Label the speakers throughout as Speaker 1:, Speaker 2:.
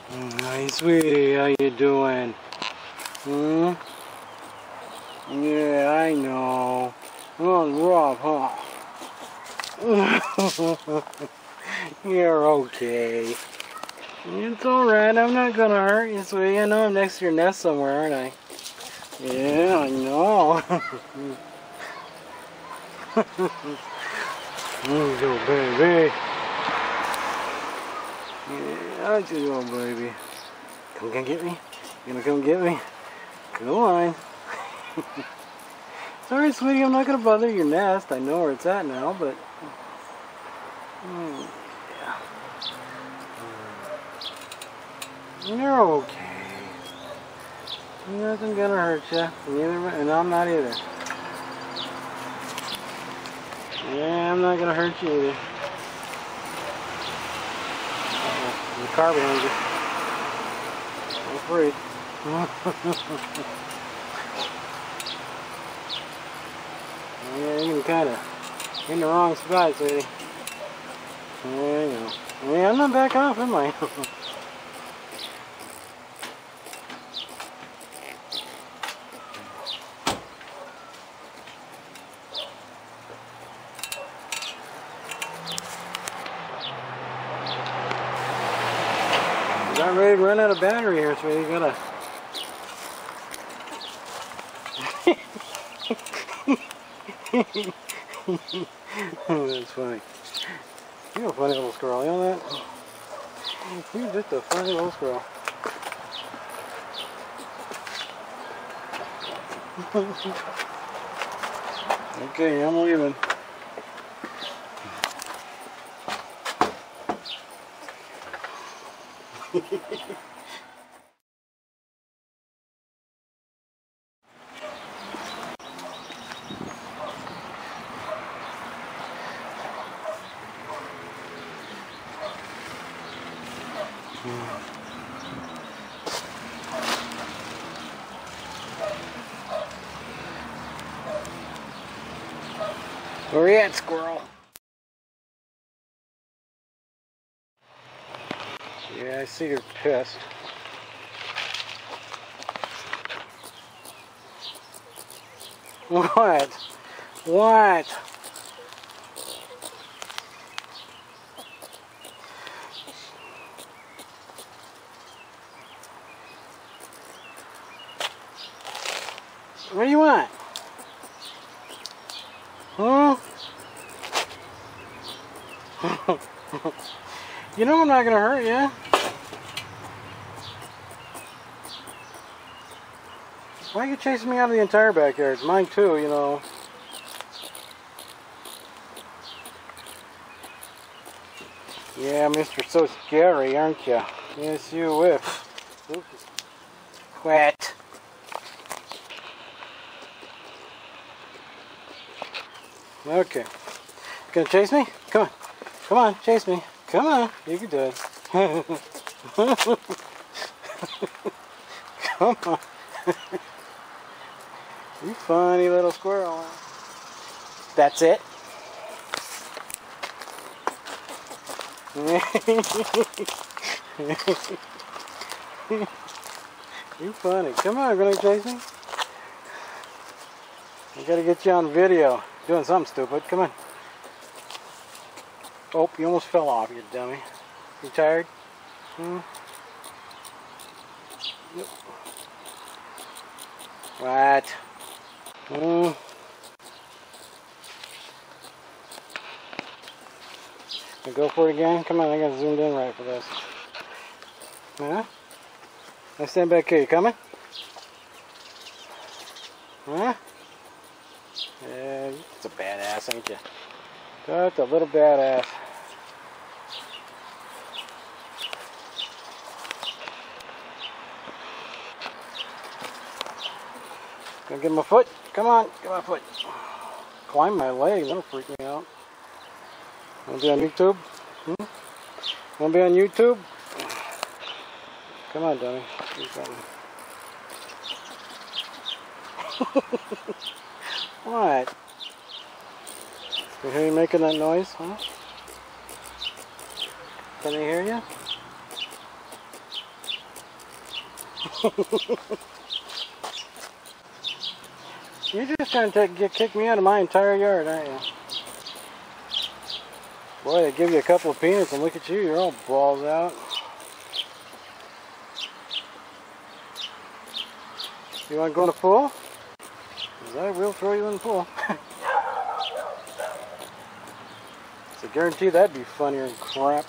Speaker 1: Hey, sweetie, how you doing? Hmm? Yeah, I know. Oh, rough, huh? You're okay. It's alright, I'm not gonna hurt you, sweetie. I know I'm next to your nest somewhere, aren't I? Yeah, I know. Go, baby. Yeah, how'd you go, baby? Come get me? You gonna come get me? Come on. Sorry, sweetie, I'm not gonna bother your nest. I know where it's at now, but... yeah. You're okay. Nothing gonna hurt you. And I'm not either. Yeah, I'm not gonna hurt you either. The car behind you. I'm afraid. Yeah, you can kind of in the wrong spot, sweetie. There you go. Yeah, I'm not backing off, am I? Not ready to run out of battery here, sweetie. You gotta. Oh, that's funny. You're a funny little squirrel, you know that? You're just a funny little squirrel. Okay, I'm leaving. Where you at, squirrel? Yeah, I see you're pissed. What? What? What do you want? Huh? You know I'm not gonna hurt you. Why are you chasing me out of the entire backyard? It's mine too, you know. Yeah, Mr. So Scary, aren't you? Yes, you if. Quit. Okay. Gonna chase me? Come on. Come on, chase me. Come on. You can do it. Come on. You funny little squirrel. That's it. You funny. Come on, gonna chase me? I gotta get you on video. Doing something stupid. Come on. Oh, you almost fell off, you dummy. You tired? Hmm? Yep. What? Hmm? Go for it again? Come on, I got zoomed in right for this. Huh? Now stand back here. You coming? Huh? Yeah, you're a badass, ain't you? Just a little badass. Gonna get my foot? Come on, get my foot. Climb my leg, that'll freak me out. Wanna be on YouTube? Hmm? Wanna be on YouTube? Come on, dummy. Do something. What? You hear you making that noise, huh? Can they hear you? You're just trying to kick me out of my entire yard, aren't you? Boy, they give you a couple of peanuts and look at you, you're all balls out. You want to go in the pool? Because I will throw you in the pool. So I guarantee that'd be funnier than crap.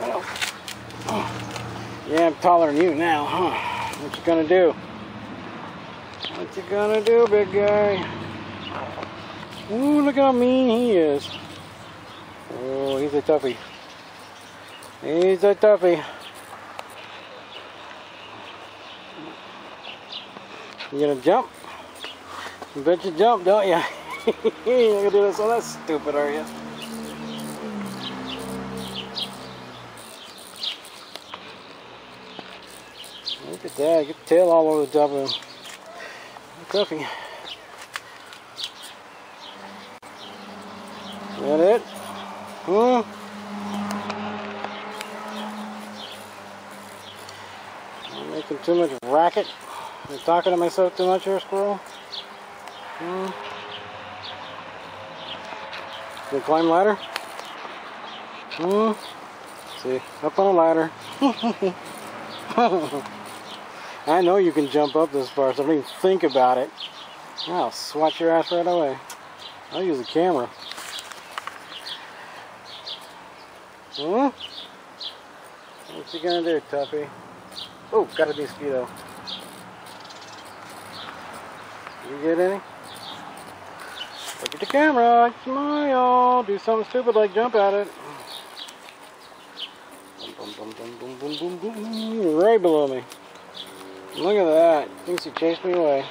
Speaker 1: Well, yeah, I'm taller than you now, huh? What you gonna do? What you gonna do, big guy? Ooh, look how mean he is. Oh, he's a toughie. He's a toughie. You gonna jump? I bet you jump, don't you? You're gonna do this all that stupid, are you? Look at that, get the tail all over the top of him. Toughie. Is that it? I'm making too much racket. I'm talking to myself too much here, squirrel. Can you climb ladder? See, up on a ladder. I know you can jump up this far, so don't even think about it. I'll swat your ass right away. I'll use a camera. What you gonna do, Tuffy? Oh, got a mosquito. You get any? Look at the camera, smile, do something stupid like jump at it. Boom, boom, boom, boom, boom, boom, boom, right below me. Look at that, thinks he chased me away.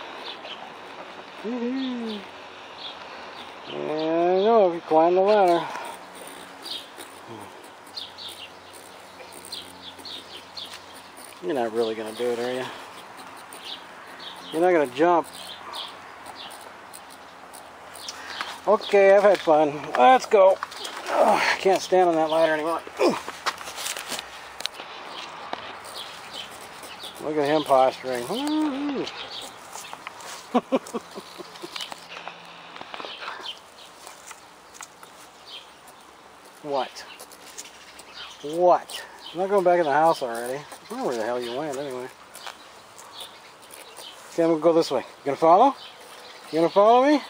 Speaker 1: And I know if you climb the ladder. You're not really gonna do it, are you? You're not gonna jump. Okay, I've had fun. Let's go. Oh, I can't stand on that ladder anymore. Look at him posturing. What? What? I'm not going back in the house already. I don't know where the hell you went anyway. Okay, I'm gonna go this way. You gonna follow? You gonna follow me?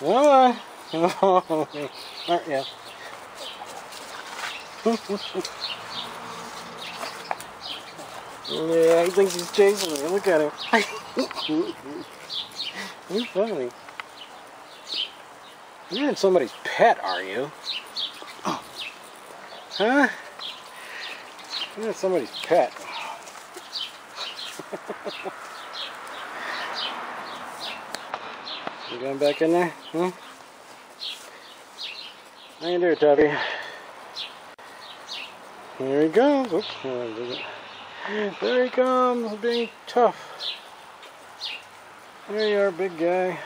Speaker 1: Come on. You gonna follow me? Aren't you? Yeah, he thinks he's chasing me. Look at him. You're funny. You're not somebody's pet, are you? Huh? You're not somebody's pet. You going back in there? How you doing, Tubby? Here he goes. Oops. There he comes, being tough. There you are, big guy.